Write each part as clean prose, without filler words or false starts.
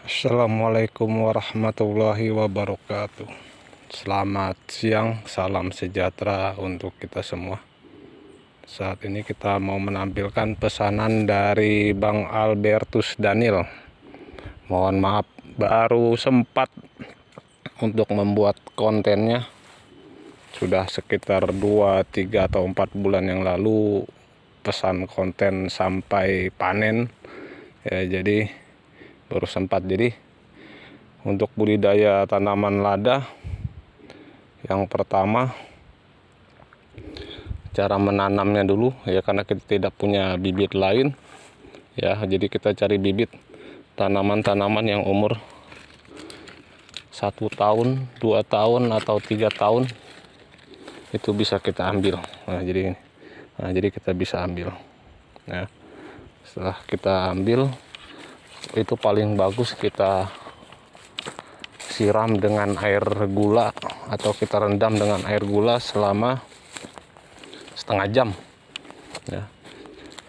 Assalamualaikum warahmatullahi wabarakatuh. Selamat siang, salam sejahtera untuk kita semua. Saat ini kita mau menampilkan pesanan dari Bang Albertus Daniel. Mohon maaf, baru sempat untuk membuat kontennya. Sudah sekitar 2, 3 atau 4 bulan yang lalu pesan konten sampai panen ya, jadi baru sempat. Jadi untuk budidaya tanaman lada, yang pertama cara menanamnya dulu ya, karena kita tidak punya bibit lain ya, jadi kita cari bibit tanaman-tanaman yang umur 1 tahun, 2 tahun atau 3 tahun itu bisa kita ambil. Jadi kita bisa ambil. Nah, setelah kita ambil itu paling bagus kita siram dengan air gula atau kita rendam dengan air gula selama setengah jam ya.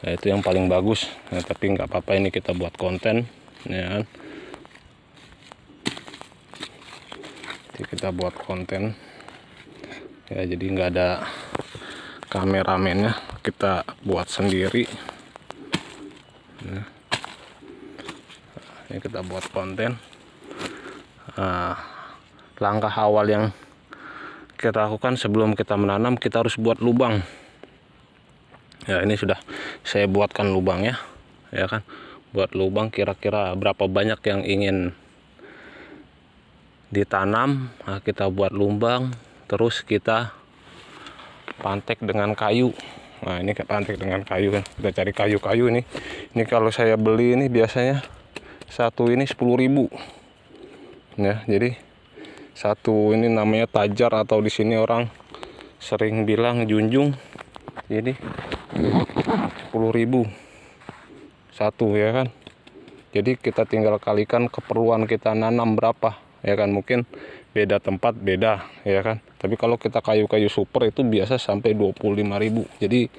Nah, itu yang paling bagus ya, tapi nggak apa-apa, ini kita buat konten ya. Jadi kita buat konten ya, jadi nggak ada kameramennya, kita buat sendiri ya. Ini kita buat konten. Langkah awal yang kita lakukan sebelum kita menanam, kita harus buat lubang ya. Ini sudah saya buatkan lubangnya ya kan, buat lubang kira-kira berapa banyak yang ingin ditanam. Nah, kita buat lubang, terus kita pantek dengan kayu. Nah, ini pantek dengan kayu kan, kita cari kayu-kayu ini. Ini kalau saya beli ini biasanya satu ini 10.000 ya. Jadi satu ini namanya tajar, atau di sini orang sering bilang junjung. Jadi 10.000 satu ya kan. Jadi kita tinggal kalikan keperluan kita nanam berapa ya kan. Mungkin beda tempat beda ya kan, tapi kalau kita kayu-kayu super itu biasa sampai 25.000. Jadi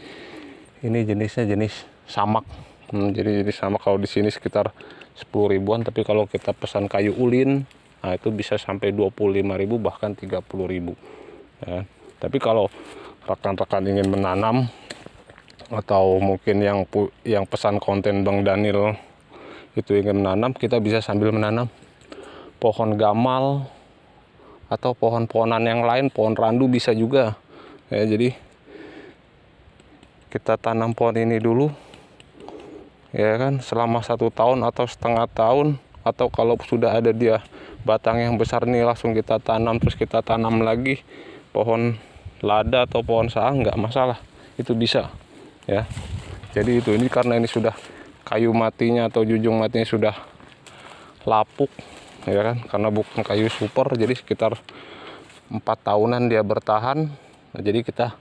ini jenisnya jenis samak. Jadi samak kalau di sini sekitar 10.000-an, tapi kalau kita pesan kayu ulin, nah itu bisa sampai 25.000 bahkan 30.000 ya. Tapi kalau rekan-rekan ingin menanam, atau mungkin yang pesan konten Bang Daniel itu ingin menanam, kita bisa sambil menanam pohon gamal atau pohon-pohonan yang lain, pohon randu bisa juga ya. Jadi kita tanam pohon ini dulu ya kan, selama 1 tahun atau setengah tahun, atau kalau sudah ada dia batang yang besar nih langsung kita tanam, terus kita tanam lagi pohon lada atau pohon saang, nggak masalah, itu bisa ya. Jadi itu, ini karena ini sudah kayu matinya atau junjung matinya sudah lapuk ya kan, karena bukan kayu super, jadi sekitar 4 tahunan dia bertahan. Nah, jadi kita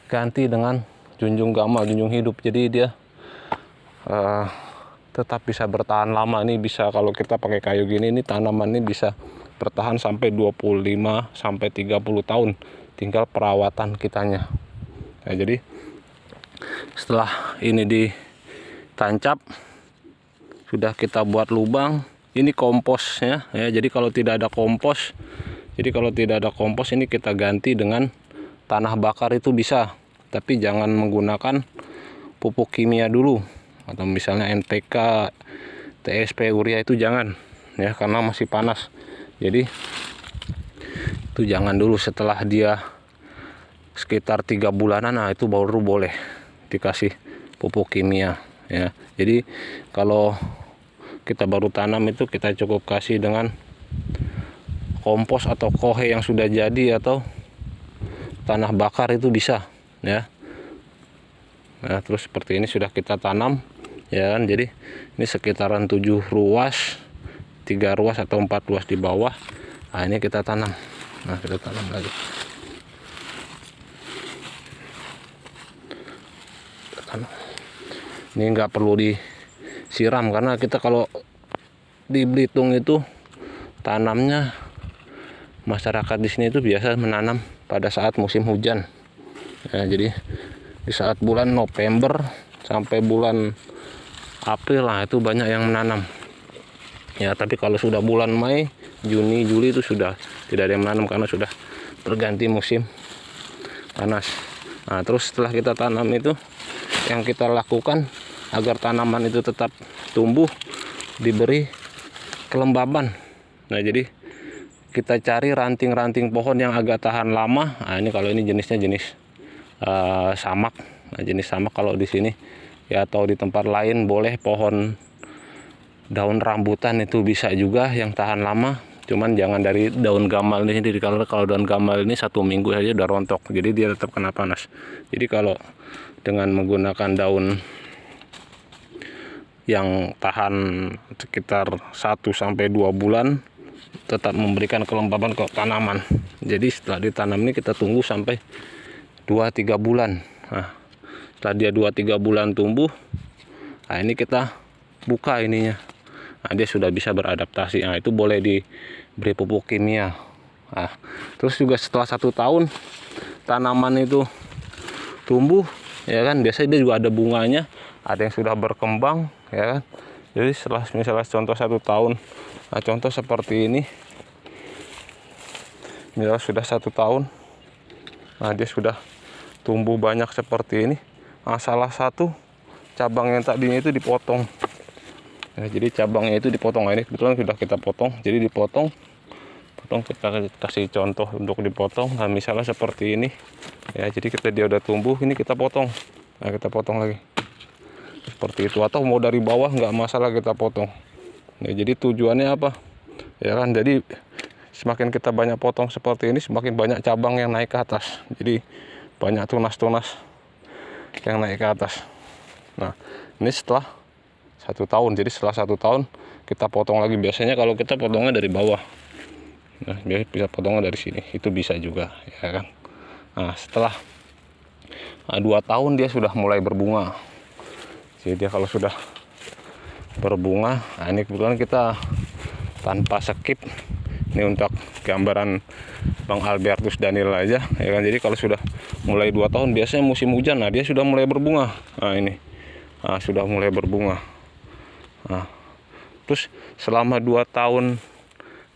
ganti dengan junjung gamal, junjung hidup, jadi dia tetap bisa bertahan lama. Ini bisa, kalau kita pakai kayu gini, ini tanaman ini bisa bertahan sampai 25 sampai 30 tahun, tinggal perawatan kitanya. Nah, jadi setelah ini ditancap, sudah kita buat lubang. Ini komposnya ya. Jadi kalau tidak ada kompos, ini kita ganti dengan tanah bakar itu bisa, tapi jangan menggunakan pupuk kimia dulu, atau misalnya NPK, TSP, urea itu jangan ya, karena masih panas. Jadi itu jangan dulu. Setelah dia sekitar 3 bulanan, nah itu baru boleh dikasih pupuk kimia ya. Jadi kalau kita baru tanam itu kita cukup kasih dengan kompos atau kohe yang sudah jadi, atau tanah bakar itu bisa ya. Nah, terus seperti ini sudah kita tanam ya kan. Jadi ini sekitaran 7 ruas, 3 ruas atau 4 ruas di bawah. Nah, ini kita tanam. Nah, kita tanam lagi. Ini nggak perlu disiram, karena kita kalau di Belitung itu tanamnya, masyarakat di sini itu biasa menanam pada saat musim hujan ya. Jadi di saat bulan November sampai bulan April lah itu banyak yang menanam Ya, tapi kalau sudah bulan Mei, Juni, Juli itu sudah tidak ada yang menanam karena sudah berganti musim panas. Nah, terus setelah kita tanam itu, yang kita lakukan agar tanaman itu tetap tumbuh, diberi kelembaban. Nah, jadi kita cari ranting-ranting pohon yang agak tahan lama. Nah, ini kalau ini jenisnya jenis samak. Nah, jenis samak kalau di sini ya, atau di tempat lain boleh pohon daun rambutan itu bisa juga yang tahan lama, cuman jangan dari daun gamal ini sendiri. Kalau daun gamal ini 1 minggu saja udah rontok, jadi dia tetap kena panas. Jadi kalau dengan menggunakan daun yang tahan sekitar 1-2 bulan, tetap memberikan kelembaban ke tanaman. Jadi setelah ditanam ini kita tunggu sampai 2-3 bulan. Nah, setelah dia 2-3 bulan tumbuh, nah ini kita buka ininya. Nah, dia sudah bisa beradaptasi. Nah, itu boleh diberi pupuk kimia. Nah, terus juga setelah 1 tahun tanaman itu tumbuh, ya kan, biasanya dia juga ada bunganya, ada yang sudah berkembang, ya kan. Jadi setelah misalnya contoh 1 tahun, nah contoh seperti ini, misalnya sudah 1 tahun, nah dia sudah tumbuh banyak seperti ini. Nah, salah satu cabang yang tadinya itu dipotong. Nah, jadi cabangnya itu dipotong. Nah, ini kebetulan sudah kita potong, jadi dipotong, kita kasih contoh untuk dipotong. Nah, misalnya seperti ini, ya, jadi dia udah tumbuh, ini kita potong. Nah, kita potong lagi seperti itu, atau mau dari bawah nggak masalah kita potong. Nah, jadi tujuannya apa, ya kan, jadi semakin kita banyak potong seperti ini, semakin banyak cabang yang naik ke atas, jadi banyak tunas-tunas yang naik ke atas. Nah, ini setelah 1 tahun. Jadi setelah 1 tahun kita potong lagi. Biasanya kalau kita potongnya dari bawah, nah, bisa potongnya dari sini, itu bisa juga, ya kan. Nah, setelah 2 tahun dia sudah mulai berbunga. Jadi dia kalau sudah berbunga, nah ini kebetulan kita tanpa skip, ini untuk gambaran Bang Albertus Daniel aja, ya kan. Jadi kalau sudah mulai 2 tahun, biasanya musim hujan, nah dia sudah mulai berbunga. Nah, ini sudah mulai berbunga. Nah, terus selama 2 tahun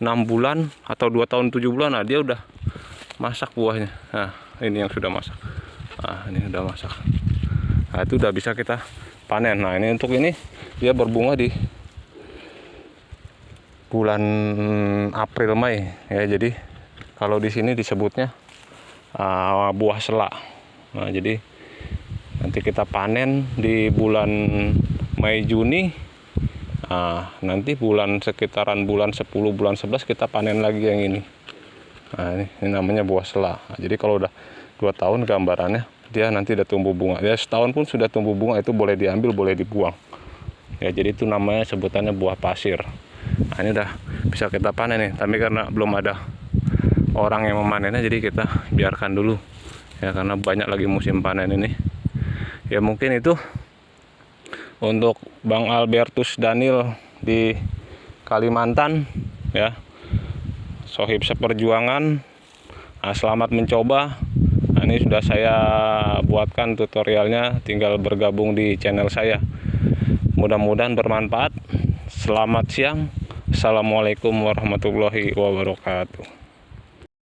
6 bulan atau 2 tahun 7 bulan, nah dia udah masak buahnya. Nah, ini yang sudah masak. Nah, ini udah masak. Nah, itu udah bisa kita panen. Nah, ini untuk ini dia berbunga di bulan April Mei, ya. Jadi kalau di sini disebutnya buah selak. Nah, jadi nanti kita panen di bulan Mei Juni. Nah, nanti sekitaran bulan 10, bulan 11 kita panen lagi yang ini. Nah, ini namanya buah selak. Nah, jadi kalau udah 2 tahun gambarannya, dia nanti udah tumbuh bunga. Ya, setahun pun sudah tumbuh bunga, itu boleh diambil, boleh dibuang. Ya, jadi itu namanya sebutannya buah pasir. Nah, ini udah bisa kita panen nih. Tapi karena belum ada orang yang memanennya, jadi kita biarkan dulu. Ya, karena banyak lagi musim panen ini. Ya, mungkin itu untuk Bang Albertus Daniel di Kalimantan, ya, sohib seperjuangan. Nah, selamat mencoba. Nah, ini sudah saya buatkan tutorialnya, tinggal bergabung di channel saya. Mudah-mudahan bermanfaat. Selamat siang. Assalamualaikum warahmatullahi wabarakatuh.